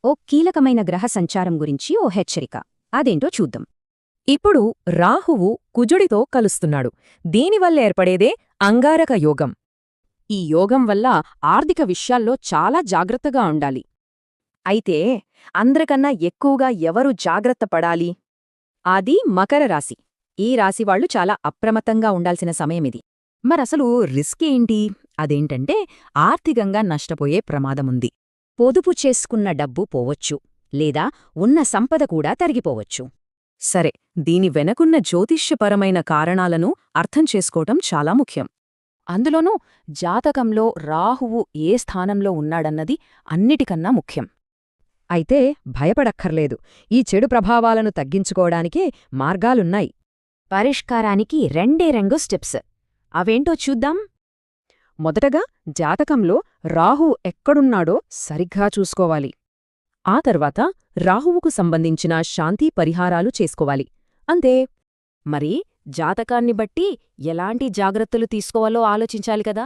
ఓ కీలకమైన గ్రహ సంచారం గురించి ఓ హెచ్చరిక. అదేంటో చూద్దాం. ఇప్పుడు రాహువు కుజుడితో కలుస్తున్నాడు. దీనివల్ల ఏర్పడేదే అంగారక యోగం. ఈ యోగం వల్ల ఆర్థిక విషయాల్లో చాలా జాగ్రత్తగా ఉండాలి. అయితే అందరికన్నా ఎక్కువగా ఎవరు జాగ్రత్త పడాలి? అది మకర రాశి. ఈ రాశివాళ్లు చాలా అప్రమత్తంగా ఉండాల్సిన సమయమిది. మరసలు రిస్క్ ఏంటి? అదేంటంటే ఆర్థికంగా నష్టపోయే ప్రమాదముంది. పొదుపు చేసుకున్న డబ్బు పోవొచ్చు, లేదా ఉన్న సంపద కూడా తరిగిపోవచ్చు. సరే, దీని వెనకున్న జ్యోతిష్యపరమైన కారణాలను అర్థం చేసుకోవటం చాలా ముఖ్యం. అందులోనూ జాతకంలో రాహువు ఏ స్థానంలో ఉన్నాడన్నది అన్నిటికన్నా ముఖ్యం. అయితే భయపడక్కర్లేదు. ఈ చెడు ప్రభావాలను తగ్గించుకోవడానికే మార్గాలున్నాయి. పరిష్కారానికి రెండే స్టెప్స్. అవేంటో చూద్దాం. మొదటగా జాతకంలో రాహువు ఎక్కడున్నాడో సరిగ్గా చూసుకోవాలి. ఆ తర్వాత రాహువుకు సంబంధించిన శాంతి పరిహారాలు చేసుకోవాలి. అంతే. మరి జాతకాన్ని బట్టి ఎలాంటి జాగ్రత్తలు తీసుకోవాలో ఆలోచించాలి కదా.